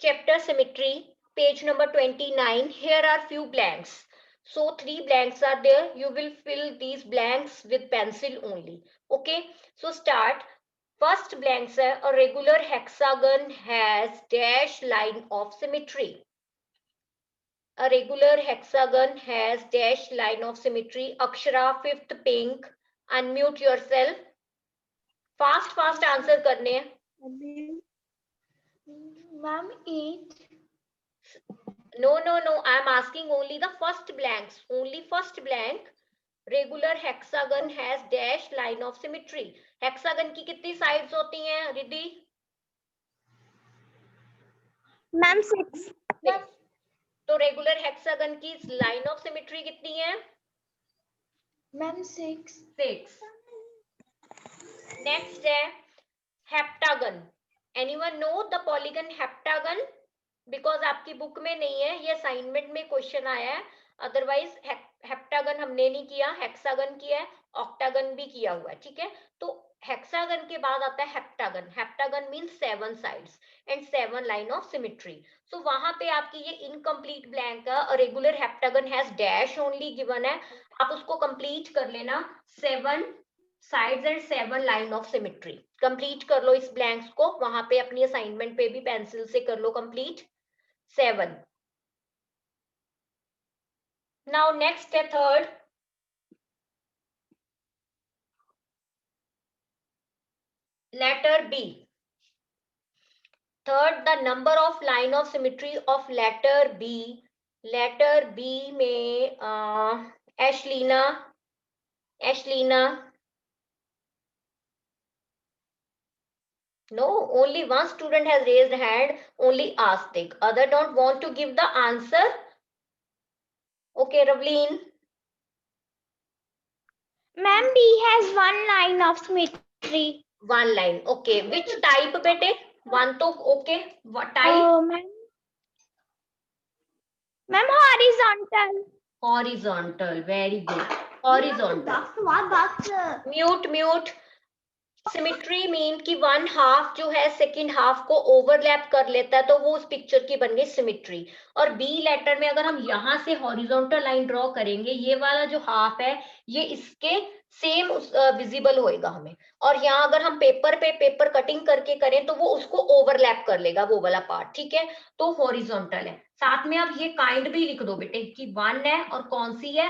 chapter symmetry, page number 29. Here are few blanks. So 3 blanks are there. You will fill these blanks with pencil only. Okay. So start. First blank है, a regular hexagon has dash line of symmetry. A regular hexagon has dash line of symmetry. Akshara, fifth pink. Unmute yourself. Fast answer करने हैं. Ma'am, 8. No. I am asking only the first blanks. Only first blank. Regular hexagon has dash line of symmetry. Hexagon की कितनी sides होती हैं Riddhi? Ma'am, 6. तो regular hexagon की line of symmetry कितनी है? Ma'am, 6. 6. नेक्स्ट है heptagon. Anyone know the polygon heptagon? Because आपकी बुक में नहीं है, ये असाइनमेंट में क्वेश्चन आया है. अदरवाइज हेप्टागन हमने नहीं किया, हेक्सागन किया है, ऑक्टागन भी किया हुआ है. ठीक है, तो हेक्सागन के बाद आता है heptagon. Heptagon means 7 sides and 7 line of symmetry. So वहां पे आपकी ये इनकम्प्लीट ब्लैंक है. Regular heptagon has dash only given है, आप उसको कंप्लीट कर लेना. 7 sides and 7 line of symmetry. Complete कर लो इस ब्लैंक्स को, वहां पे अपनी असाइनमेंट पे भी पेंसिल से कर लो कंप्लीट. 7. Now next है third. Letter B. Third, the number of line of symmetry of letter B. Letter B में Ashlina. No, only one student has raised hand. Only Astik. Other don't want to give the answer. Okay, Ravleen. Ma'am, B has 1 line of symmetry. 1 line. Okay. Which type, bete? 1 तो okay. What type? Ma'am, horizontal. Horizontal. Very good. Horizontal. Mute. Symmetry mean कि 1/2 जो है second half को overlap कर लेता है, तो वो उस पिक्चर की बन गई सिमेट्री. और बी लेटर में अगर हम यहां से हॉरिजॉन्टल लाइन ड्रॉ करेंगे, ये वाला जो हाफ है ये इसके सेम विजिबल होएगा हमें. और यहाँ अगर हम पेपर कटिंग करके करें तो वो उसको ओवरलैप कर लेगा, वो वाला पार्ट. ठीक है, तो हॉरिजॉन्टल है. साथ में आप ये काइंड भी लिख दो बेटे कि 1 है और कौन सी है,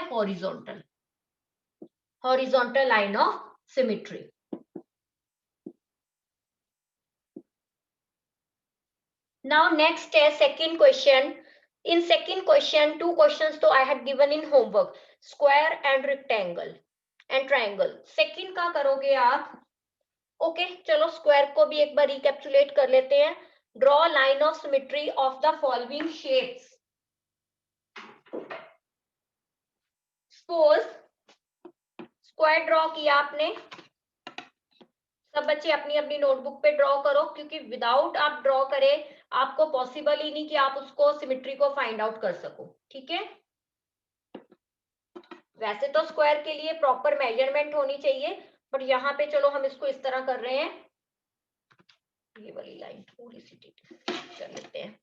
horizontal line of symmetry. Now next है second question. In second question, 2 questions तो I had given in homework. Square and rectangle and triangle. Second का करोगे आप. Okay, चलो square को भी एक बार recapitulate कर लेते हैं. Draw line of symmetry of the following shapes. Suppose square draw किया आपने. सब बच्चे अपनी अपनी नोटबुक पे ड्रॉ करो, क्योंकि विदाउट आप ड्रॉ करें आपको पॉसिबल ही नहीं कि आप उसको सिमेट्री को फाइंड आउट कर सको. ठीक है, वैसे तो स्क्वायर के लिए प्रॉपर मेजरमेंट होनी चाहिए, बट यहाँ पे चलो हम इसको इस तरह कर रहे हैं. ये वाली लाइन थोड़ी सी कर लेते हैं.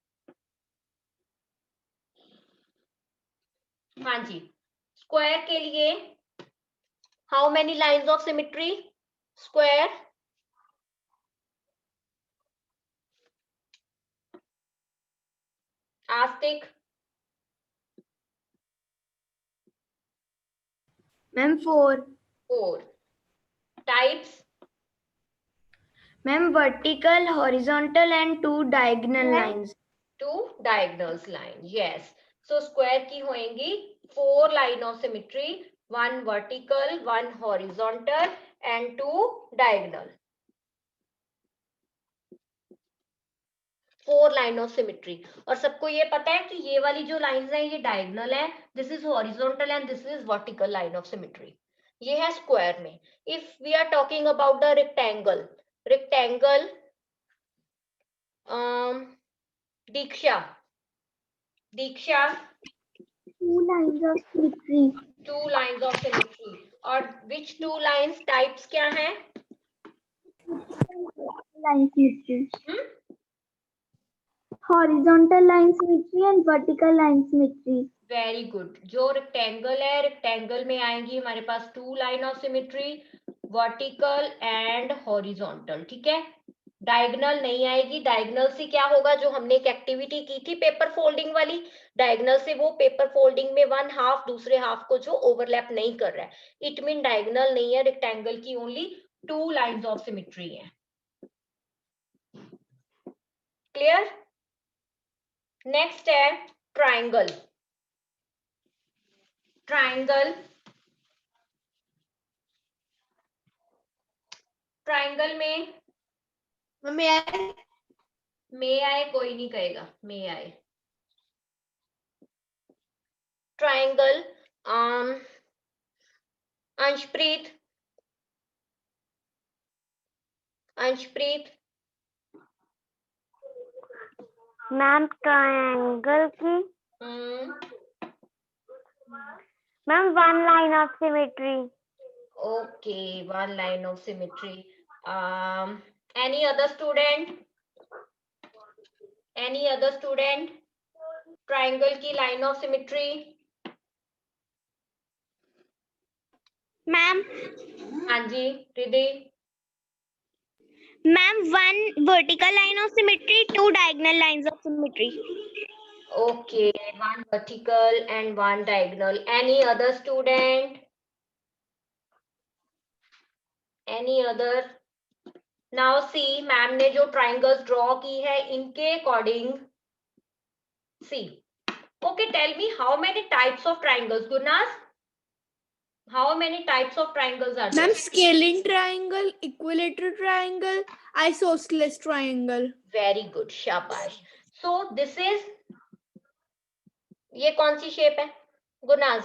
हाँ जी, स्क्वायर के लिए how many lines of symmetry? Square Astik. Ma'am, 4. 4. Types? Ma'am, vertical, horizontal and 2 diagonal lines. 2 diagonals line. Yes. So square की होंगी 4 line of symmetry, 1 vertical, 1 horizontal and 2 diagonal. 4 line of symmetry. और सबको ये पता है कि ये वाली जो lines है ये diagonal है. This is horizontal and this is vertical line of symmetry. ये है square में. If we are talking about the rectangle, Diksha. 2 lines of symmetry. 2 lines of symmetry. और which 2 lines types क्या हैं? Line symmetry. horizontal line symmetry and vertical line symmetry. Very good. जो rectangle है, rectangle में आएंगी हमारे पास two line of symmetry, vertical and horizontal. ठीक है, डायगोनल नहीं आएगी। डायगोनल से क्या होगा, जो हमने एक एक्टिविटी की थी पेपर फोल्डिंग वाली, डायगोनल से वो पेपर फोल्डिंग में वन हाफ दूसरे हाफ को जो ओवरलैप नहीं कर रहा है, इट मीन डायगोनल नहीं है। रेक्टेंगल की only two lines of symmetry है। क्लियर? नेक्स्ट है ट्राइंगल। ट्राइंगल, ट्राइंगल में में आए कोई नहीं कहेगा, में आए। ट्राइंगल, अंशप्रीत, अंशप्रीत। मैम ट्रायंगल की ma'am one line of symmetry. Okay, one line of symmetry. Any other student? Any other student? Triangle की line of symmetry. मैम हाँ जी, Riddhi. Ma'am one vertical line of symmetry, two diagonal lines of symmetry. Okay, one vertical and one diagonal. Any other student? Any other? Now see, ma'am ने जो triangles draw की है, इनके according see. Okay, tell me how many types of triangles, Gurnas? How many types of triangles are there? Ma'am, scaling triangle, equilateral triangle, isosceles triangle. Very good, शाबाश. So this is, ये कौन सी shape है गुरनाज?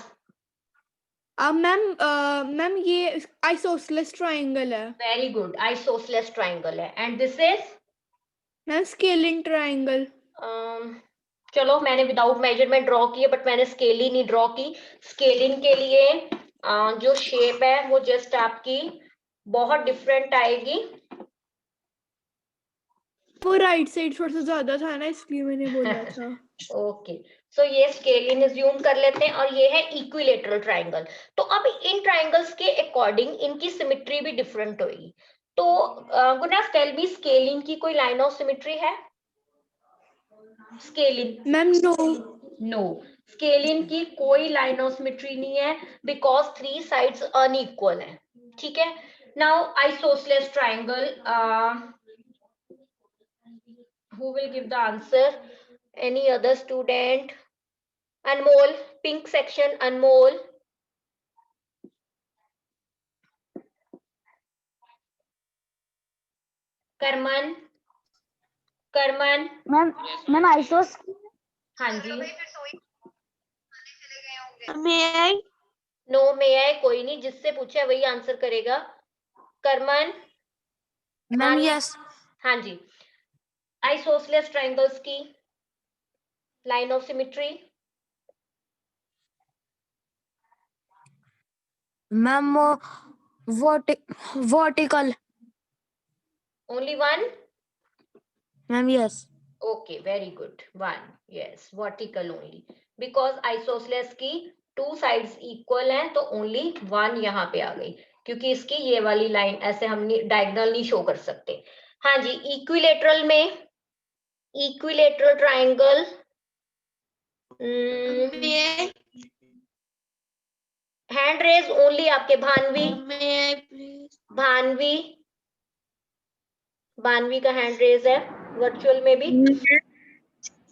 Ma'am ये isosceles triangle है. Very good, isosceles triangle है. And this is ma'am scaling triangle. चलो मैंने without measurement draw की है, बट मैंने स्केल ही नहीं ड्रॉ की। स्केलिंग के लिए जो शेप है वो जस्ट आपकी बहुत डिफरेंट आएगी। वो राइट साइड थोड़ा सा ज्यादा था ना, इसलिए मैंने बोला था. ओके, सो ये स्केलिंग एज्यूम कर लेते हैं, और ये है इक्विलेटरल ट्राइंगल। तो अब इन ट्राइंगल्स के अकॉर्डिंग इनकी सिमेट्री भी डिफरेंट होगी। तो गुरनाज टेल मी, स्केलिंग की कोई लाइन ऑफ सिमेट्री है? Scalene ma'am no. No, scalene की कोई लाइन ऑफ सिमेट्री नहीं है, बिकॉज थ्री साइड्स अनइक्वल है। ठीक है, now isosceles triangle, who will give the answer? Any other student? Anmol, pink section, Anmol. Karman, Karman. Ma'am आइसोस. हाँ जी, मैं नो में है कोई नहीं, जिससे पूछे वही आंसर करेगा। Karman, ma'am yes. हाँ जी, आइसोसेलेस ट्राइंगल्स की line of symmetry. Ma'am vertical. Only one? Ma'am yes. Okay, very good. One, yes, vertical only. Because isosceles की टू साइड्स इक्वल हैं, तो ओनली वन यहाँ पे आ गई, क्योंकि इसकी ये वाली लाइन ऐसे हम डायगोनल नहीं शो कर सकते। हाँ जी, इक्विलेटरल में, equilateral triangle, hand raise only आपके भानवी, भानवी, भानवी का हैंड रेज है वर्चुअल में भी।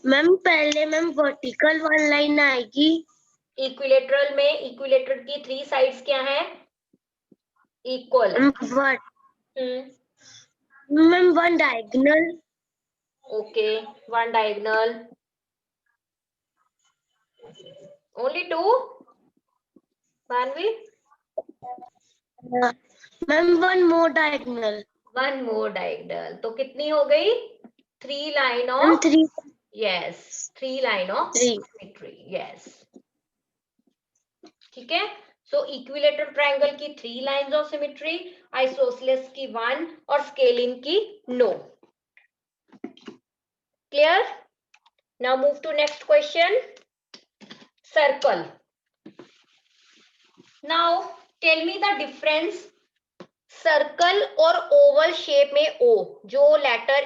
मैम पहले मैम वर्टिकल वन लाइन आएगी. इक्विलेटरल में, इक्विलेटर की थ्री साइड्स क्या है? इक्वल है। Ma'am one diagonal. Okay, one diagonal, only two Bhanvi? Ma'am one more diagonal. One more diagonal, तो कितनी हो गई? Three line of, three. Yes, three line of symmetry, yes. ठीक है, सो इक्विलेटरल ट्राइंगल की three lines of symmetry, isosceles की one, और scalene की no. Clear? Now move to next question. Circle. Now tell me the difference circle और oval shape में O, जो letter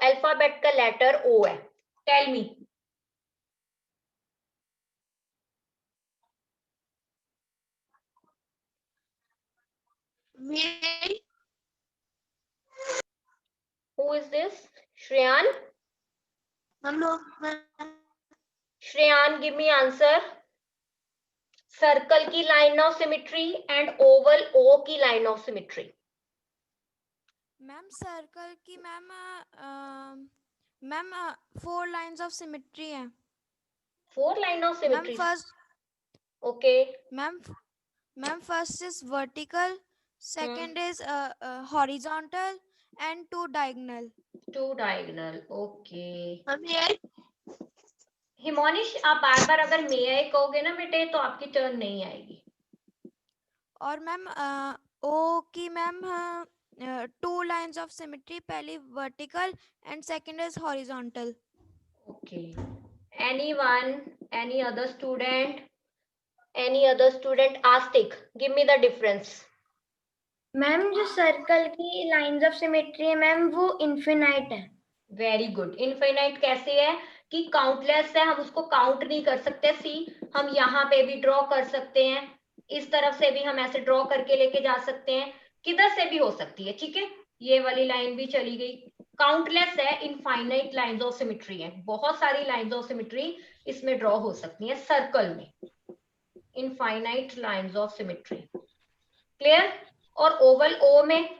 alphabet का लेटर ओ है. Tell me. Who is this? Shreyan? Shreyan, give me answer. Circle की line of symmetry and oval O की line of symmetry. Ma'am circle की ma'am 4 lines of symmetry है. 4 line of ma'am symmetry. First okay. Ma'am first is vertical, second is horizontal and 2 diagonal. 2 diagonal. Okay. Himonish, आप बार बार अगर मे आई कहोगे ना बेटे तो आपकी टर्न नहीं आएगी. और मैम ओ की मैम 2 लाइंस ऑफ सिमेट्री, पहली vertical and second is horizontal. Okay. Anyone, any other student? Any other student? Astik, give me the difference. Ma'am जो सर्कल की लाइंस ऑफ सिमेट्री है मैम वो इनफिनाइट है. Very good. इनफाइनाइट कैसे है कि countless है, हम उसको काउंट नहीं कर सकते. सी, हम यहाँ पे भी ड्रॉ कर सकते हैं, इस तरफ से भी हम ऐसे ड्रॉ करके लेके जा सकते हैं, किधर से भी हो सकती है. ठीक है, ये वाली लाइन भी चली गई. काउंटलेस है, इनफाइनाइट लाइंस ऑफ सिमेट्री है. बहुत सारी लाइंस ऑफ सिमेट्री इसमें ड्रॉ हो सकती है सर्कल में. Infinite lines of symmetry. Clear? और ओवल ओ में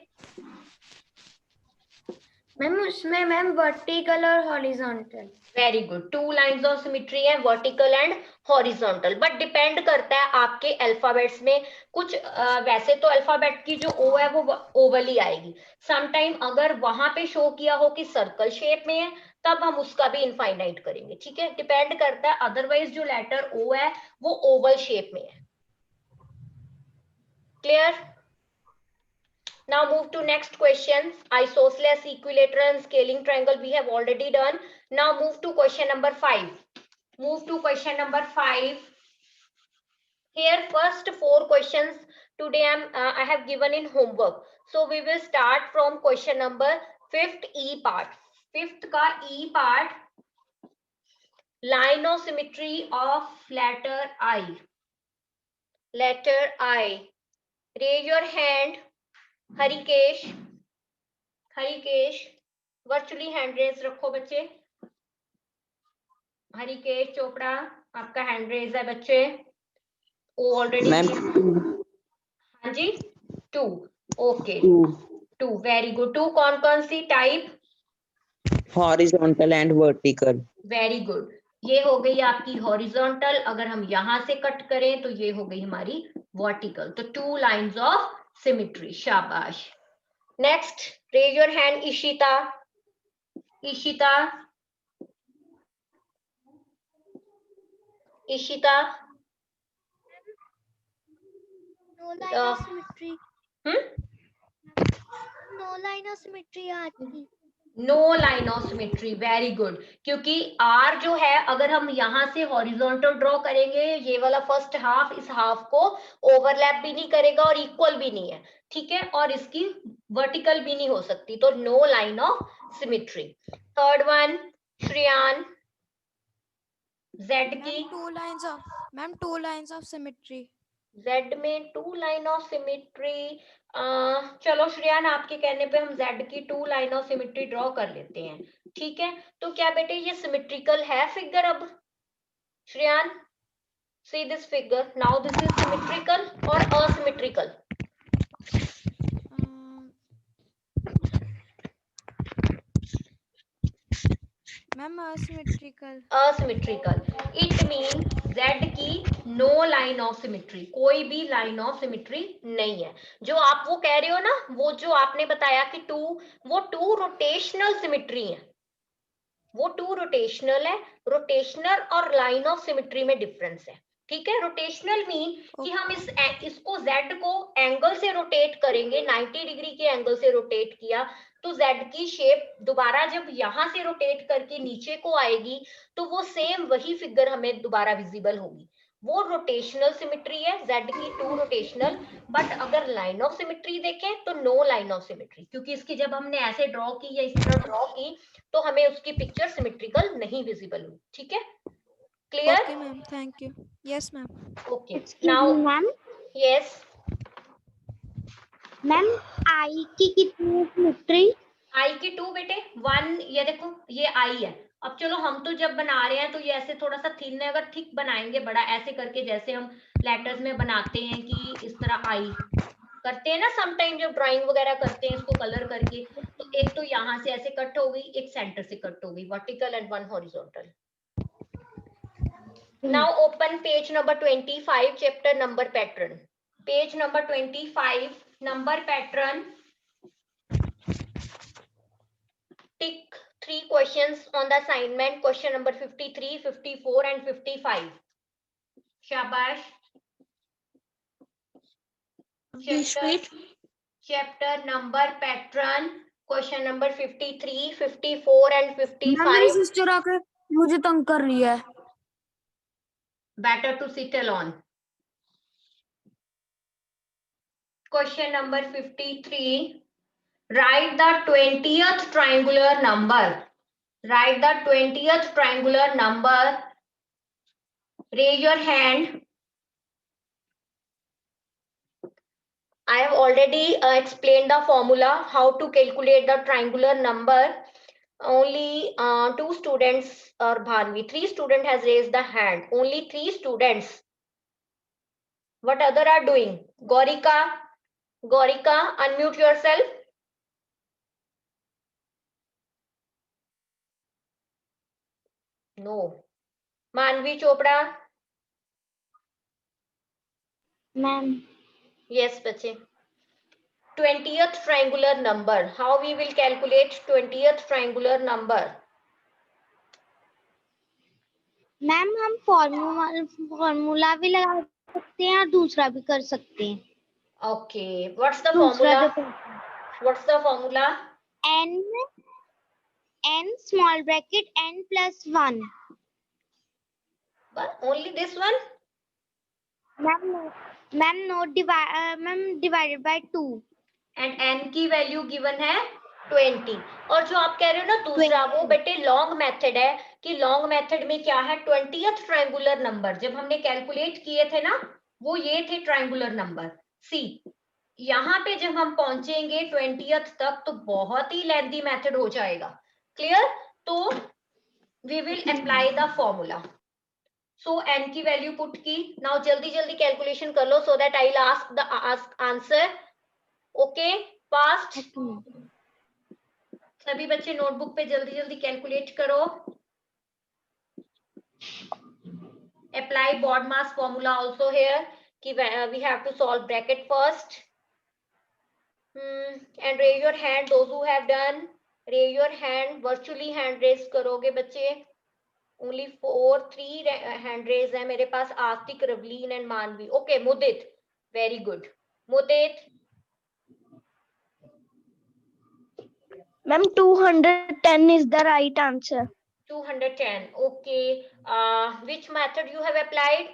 मैम उसमें मैम वर्टिकल और horizontal. Very good. 2 lines of symmetry है, vertical and horizontal. But depend करता है आपके अल्फाबेट्स में. कुछ वैसे तो अल्फाबेट की जो ओ है वो ओवल ही आएगी. समटाइम अगर वहां पे शो किया हो कि सर्कल शेप में है तब हम उसका भी इनफाइनाइट करेंगे. ठीक है, डिपेंड करता है. अदरवाइज जो लेटर ओ है वो ओवल शेप में है. Clear? Now move to next question. Isosceles, equilateral and scaling triangle we have already done. Now move to question number 5. Move to question number 5. Here first 4 questions today I have given in homework. So we will start from question number 5th E part. 5th का E part, line of symmetry of letter I. Letter I. Raise your hand. Harikesh, virtually hand raise रखो बच्चे. हरिकेश चोपड़ा, आपका hand raise है बच्चे. Oh already. हाँ जी, 2. Okay, 2. Very good. 2 कौन सी टाइप? Horizontal and vertical. Very good. ये हो गई आपकी हॉरिजॉन्टल. अगर हम यहां से कट करें तो ये हो गई हमारी वर्टिकल. तो 2 लाइंस ऑफ सिमेट्री. शाबाश. Next, raise your hand. Ishita. No line of symmetry. No line of symmetry आती. No line of symmetry. Very good. क्योंकि आर जो है अगर हम यहाँ से हॉरिजॉन्टल ड्रॉ करेंगे, ये वाला फर्स्ट हाफ इस हाफ को ओवरलैप भी नहीं करेगा और इक्वल भी नहीं है. ठीक है, और इसकी वर्टिकल भी नहीं हो सकती. तो no line of symmetry. Third one, Shreyan. Z की 2 लाइंस ऑफ सिमेट्री. जेड में 2 लाइन ऑफ सिमेट्री. चलो श्रेयान, आपके कहने पे हम जेड की 2 लाइन ऑफ सिमेट्री ड्रॉ कर लेते हैं. ठीक है, तो क्या बेटे ये सिमेट्रिकल है फिगर? अब Shreyan, see this figure. Now this is symmetrical और asymmetrical? Ma'am asymmetrical. It mean Z की नो लाइन ऑफ सिमेट्री. कोई भी लाइन ऑफ सिमेट्री नहीं है. जो आप वो कह रहे हो ना, वो जो आपने बताया कि 2, वो 2 रोटेशनल सिमेट्री है. वो 2 रोटेशनल है. रोटेशनल और लाइन ऑफ सिमेट्री में डिफरेंस है. ठीक है, रोटेशनल मीन कि हम इसको जेड को एंगल से रोटेट करेंगे, 90 डिग्री के एंगल से रोटेट किया तो Z की शेप दोबारा जब यहाँ से रोटेट करके नीचे को आएगी तो वो सेम वही फिगर हमें दोबारा विजिबल होगी। वो रोटेशनल सिमेट्री है Z की, 2 रोटेशनल। बट अगर लाइन ऑफ सिमेट्री देखें तो नो लाइन ऑफ सिमेट्री, क्योंकि इसकी जब हमने ऐसे ड्रॉ की या इस तरह ड्रॉ की तो हमें उसकी पिक्चर सिमेट्रिकल नहीं विजिबल हुई। ठीक है, clear? Okay, ma'am. Thank you. Yes, ma'am. Okay, Excuse now me, ma'am. Yes ma'am आई की कितनी सिमेट्री? आई की 2 बेटे, 1। ये देखो ये आई है। अब चलो हम तो जब बना रहे हैं तो ये ऐसे थोड़ा सा थिन है, अगर थिक बनाएंगे बड़ा ऐसे करके, जैसे हम लेटर्स में बनाते हैं कि इस तरह आई करते हैं ना समटाइम, जब ड्राइंग वगैरह करते हैं इसको कलर करके, तो एक तो यहाँ से ऐसे कट हो गई, एक सेंटर से कट हो गई, vertical and 1 horizontal. Now open page number 25, chapter number pattern. Page number 25, number pattern. Tick 3 questions on the assignment, question number 53, 54 and 55. Shabash. Chapter number pattern, question number 53, 54 and 55. Sister आके मुझे तंग कर रही है। Better to sit alone. Question number 53. Write the 20th triangular number. Write the 20th triangular number. Raise your hand. I have already explained the formula how to calculate the triangular number. Only 2 students or Bhanvi, 3 students has raised the hand. Only 3 students. What other are doing? Gorika, unmute yourself. No. Manvi Chopra. Ma'am Yes, bache. 20th triangular number. How we will calculate 20th triangular number? Ma'am हम formula भी लगा सकते हैं और दूसरा भी कर सकते हैं। Okay. What's the दूसरा formula? What's the formula? n small bracket n plus 1. But only this one? Ma'am note divided by 2. And n की वैल्यू गिवन है 20। और जो आप कह रहे हो ना दूसरा, वो बेटे लॉन्ग मेथड है कि लॉन्ग मेथड में क्या है, 20th ट्रायंगुलर नंबर जब हमने कैलकुलेट किए थे ना, वो ये थे ट्रायंगुलर नंबर। सी यहाँ पे जब हम पहुंचेंगे 20th तक तो बहुत ही लेंथी मेथड हो जाएगा। क्लियर? तो we will apply the formula. So n की वैल्यू पुट की। नाउ जल्दी जल्दी कैलकुलेशन कर लो so that I will ask answer. Okay, fast. सभी बच्चे नोटबुक पे जल्दी जल्दी कैलकुलेट करो। Apply BODMAS formula also here कि we have to solve bracket first. And raise your hand those who have done. Raise your hand, virtually hand raise करोगे बच्चे। Only 3 hand raise है मेरे पास, आस्तिक, Ravleen and मानवी। Okay, Mudit, very good. Mudit ma'am 210 is the right answer. 210. Okay. Which method you have applied?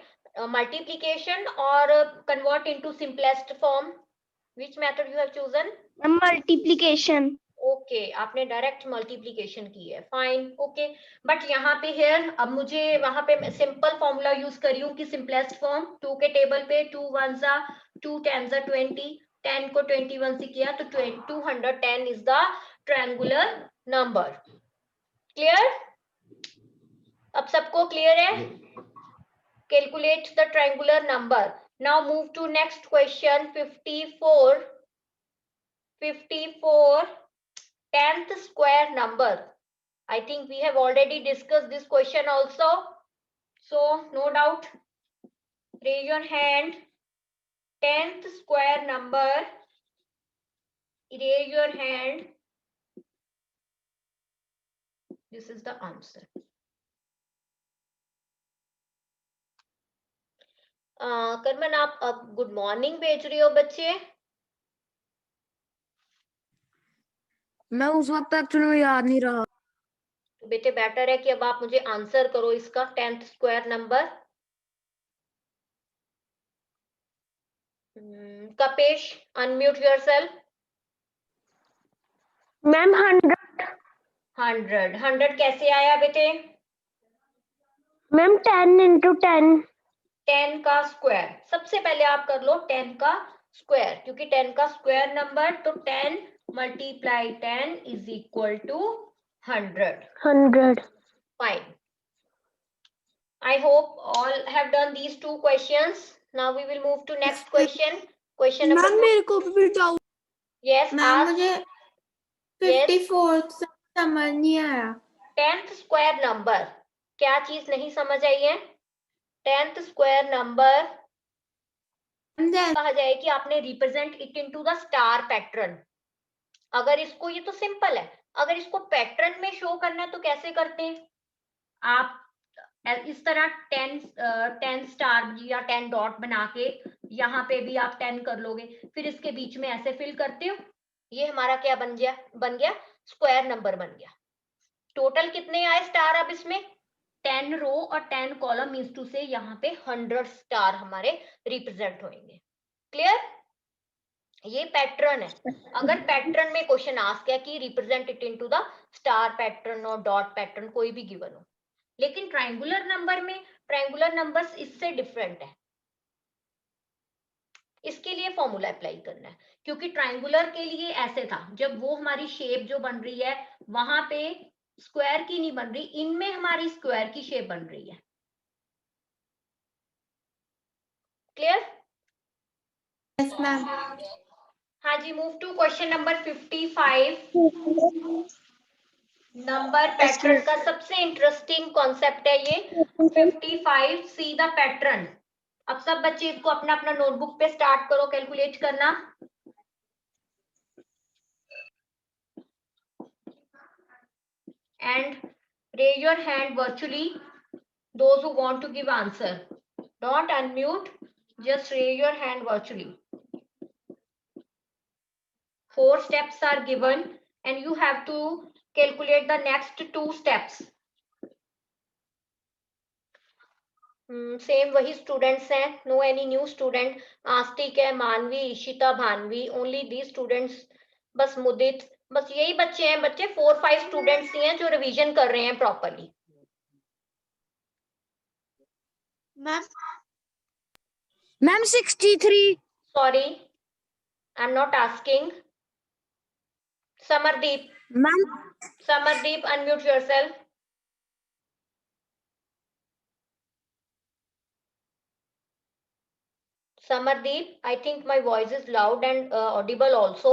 Multiplication or convert into simplest form? Which method you have chosen? Multiplication. Okay, आपने direct multiplication की है, fine. Okay, but यहाँ पे here अब मुझे वहां पे simple formula use करी हूँ कि सिंपलेस्ट फॉर्म। 2 के टेबल पे 2 1 2 10 20, 10 को 21 से किया तो 210 is the triangular number. Clear? अब सबको क्लियर है? Calculate the triangular number. Now move to next question 54। 10th square number. I think we have already discussed this question also, so no doubt. Raise your hand. 10th square number. Raise your hand. This is the answer. Karman आप good morning भेज रही हो बच्चे? मैं उस वक्त actually में याद नहीं रहा। तो बेटे बेटर है कि अब आप मुझे आंसर करो इसका 10th square number. Kapesh, unmute yourself. Ma'am 100 कैसे आया बेटे? Ma'am 10 into 10। 10 का स्क्वायर, सबसे पहले आप कर लो 10 का स्क्वायर, क्योंकि 10 का स्क्वायर नंबर, तो 10 multiply 10 is equal to 100। Fine. I hope all have done these two questions. Now we will move to next question. Question number ma'am मेरे को भी डाउट, yes, मैम ask. मुझे Yes, 54 समझ नहीं आया। 10th स्क्वायर नंबर, क्या चीज नहीं समझ आई है? 10th स्क्वायर नंबर कहा जाए कि आपने represent it into the star pattern. अगर इसको, ये तो सिंपल है, अगर इसको पैटर्न में शो करना है तो कैसे करते हैं? आप इस तरह 10 स्टार या 10 डॉट बना के यहाँ पे भी आप 10 कर लोगे, फिर इसके बीच में ऐसे फिल करते हो, ये हमारा क्या बन गया स्क्वायर नंबर बन गया। टोटल कितने आए स्टार अब इसमें? 10 रो और 10 कॉलम, मींस टू से यहाँ पे 100 स्टार हमारे रिप्रेजेंट होंगे। क्लियर? ये पैटर्न है। अगर पैटर्न में क्वेश्चन आस्क है कि represent it into the star pattern और डॉट पैटर्न, कोई भी गिवन हो, लेकिन ट्रायंगुलर नंबर में, ट्रायंगुलर नंबर्स इससे डिफरेंट है, इसके लिए फॉर्मूला अप्लाई करना है, क्योंकि ट्रायंगुलर के लिए ऐसे था, जब वो हमारी शेप जो बन रही है वहां पे स्क्वायर की नहीं बन रही, इनमें हमारी स्क्वायर की शेप बन रही है। क्लियर? Yes ma'am. हाँ जी, move to question number 55। Number pattern का सबसे इंटरेस्टिंग कॉन्सेप्ट है ये 55। See the pattern. अब सब बच्चे इसको अपना अपना नोटबुक पे स्टार्ट करो कैलकुलेट करना। And raise your hand virtually, those who want to give answer. Don't unmute, just raise your hand virtually. 4 steps are given and you have to calculate the next 2 steps. Same वही students हैं, no any new student. आस्तिक है, मानवी, ईशिता, Bhanvi, only the students, बस मुदित, बस यही बच्चे हैं। बच्चे 4-5 स्टूडेंट्स ही हैं जो रिवीजन कर रहे हैं properly. Ma'am 63। Sorry, I am not asking. Samardeep, ma'am Samardeep, unmute yourself. Samardeep, I think my voice is loud and audible also.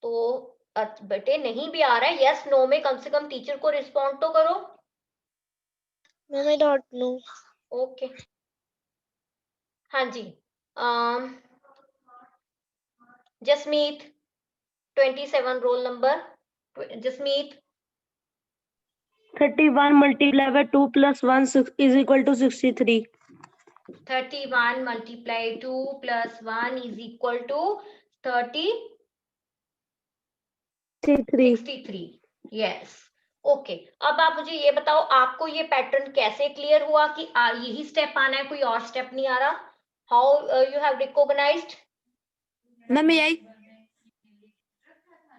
तो बेटे नहीं भी आ रहा है, यस नो में कम से कम टीचर को रिस्पॉन्ड तो करो। Ma'am I don't know. Okay, हाँ जी। Jasmeet 27 roll number. Jasmeet 31 multiplied by 2 plus 1 is equal to 63। 31 multiply 2 plus 1 is equal to 63। Yes, okay. अब आप मुझे ये बताओ, आपको ये पैटर्न कैसे क्लियर हुआ कि यही स्टेप आना है, कोई और स्टेप नहीं आ रहा? How you have recognised? Ma'am यही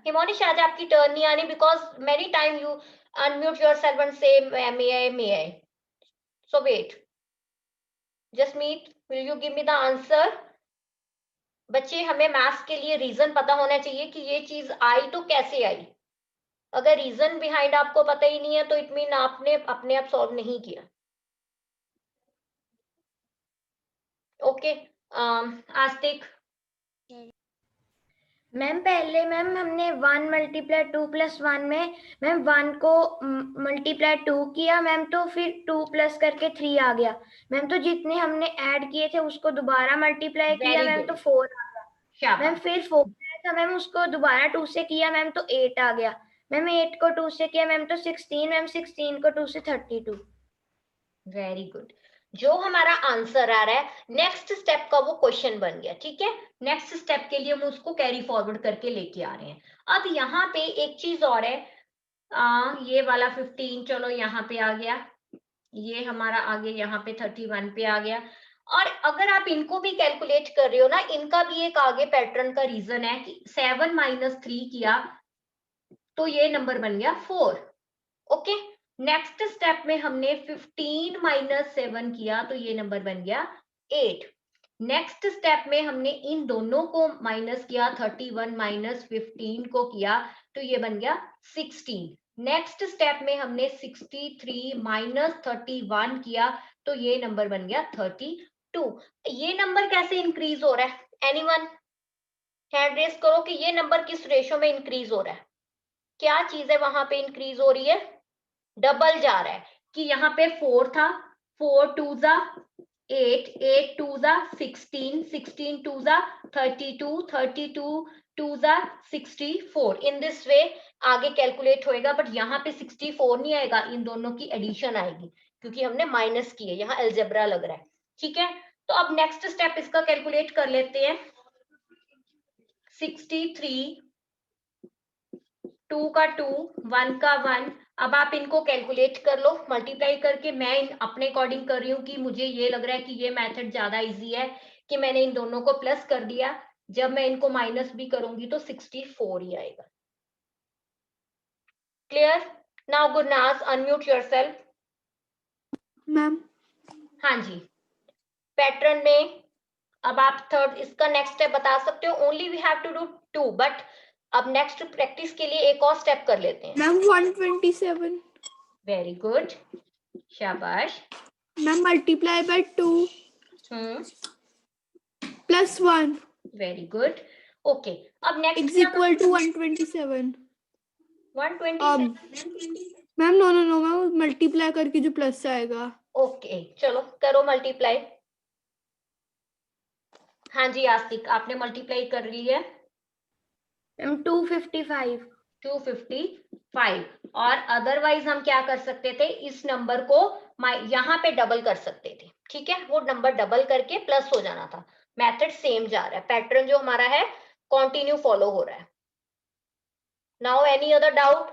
हिमोनिश, आज आपकी टर्न नहीं आनी, because many time you unmute yourself and say may I. So wait, Jasmeet, will you give me the answer? बच्चे, हमें मैथ्स के लिए रीजन पता होना चाहिए कि ये चीज आई तो कैसे आई। अगर रीजन बिहाइंड आपको पता ही नहीं है तो इट मीन आपने अपने आप सॉल्व नहीं किया। ओके, आस्तिक। मैम पहले मैम हमने 1 मल्टीप्लाई 2 प्लस 1 में मैम 1 को मल्टीप्लाई 2 किया मैम, तो फिर 2 प्लस करके 3 आ गया मैम, तो जितने हमने ऐड किए थे उसको दोबारा मल्टीप्लाई किया मैम तो 4 आ गया मैम, फिर 4 आया था मैम, उसको दोबारा 2 से किया मैम तो 8 आ गया मैम, 8 को 2 से किया मैम तो 16 मैम, 16 को 2 से 32। Very good. जो हमारा आंसर आ रहा है नेक्स्ट स्टेप का वो क्वेश्चन बन गया, ठीक है। नेक्स्ट स्टेप के लिए हम उसको कैरी फॉरवर्ड करके लेके आ रहे हैं। अब यहाँ पे एक चीज और है, ये वाला 15 चलो यहाँ पे आ गया, ये हमारा आगे यहाँ पे 31 पे आ गया। और अगर आप इनको भी कैलकुलेट कर रहे हो ना, इनका भी एक आगे पैटर्न का रीजन है कि 7 - 3 किया तो ये नंबर बन गया 4। ओके, नेक्स्ट स्टेप में हमने 15 - 7 किया तो ये नंबर बन गया 8। नेक्स्ट स्टेप में हमने इन दोनों को माइनस किया, 31 - 15 को किया तो ये बन गया 16। नेक्स्ट स्टेप में हमने 63 - 31 किया तो ये नंबर बन गया 32। ये नंबर कैसे इंक्रीज हो रहा है? एनीवन हैंड रेस करो कि ये नंबर किस रेशो में इंक्रीज हो रहा है? क्या चीज है वहां पे इंक्रीज हो रही है? डबल जा रहा है कि यहाँ पे 4 था, 4 2 जा 8, 8 2 जा 16, 16 2 जा 32, 32 2 जा 64। इन दिस वे आगे कैलकुलेट होएगा, बट यहाँ पे 64 नहीं आएगा, इन दोनों की एडिशन आएगी क्योंकि हमने माइनस किए, यहाँ अलजेब्रा लग रहा है, ठीक है। तो अब नेक्स्ट स्टेप इसका कैलकुलेट कर लेते हैं। 63, 2 का 2, 1 का 1। अब आप इनको कैलकुलेट कर लो मल्टीप्लाई करके। मैं अपने अकॉर्डिंग कर रही हूँ कि मुझे ये लग रहा है कि ये मेथड ज्यादा इजी है कि मैंने इन दोनों को प्लस कर दिया, जब मैं इनको माइनस भी करूंगी तो 64 ही आएगा। Clear? Now Gurnaz unmute yourself. Ma'am हाँ जी, पैटर्न में अब आप थर्ड इसका नेक्स्ट स्टेप बता सकते हो। Only we have to do 2, but अब नेक्स्ट प्रैक्टिस के लिए एक और स्टेप कर लेते हैं। मैम 127 वेरी गुड, शाबाश। Ma'am multiply by 2 plus 1 very good. Okay, अब next is equal to 127। 127। Ma'am no no no ma'am, multiply करके जो प्लस आएगा। ओके चलो करो मल्टीप्लाई। हाँ जी आस्तिक, आपने मल्टीप्लाई कर ली है। 255। 255। और अदरवाइज हम क्या कर सकते थे, इस नंबर को यहाँ पे डबल कर सकते थे, ठीक है। वो नंबर डबल करके प्लस हो जाना था। मेथड सेम जा रहा है, पैटर्न जो हमारा है कंटिन्यू फॉलो हो रहा है। Now any other doubt?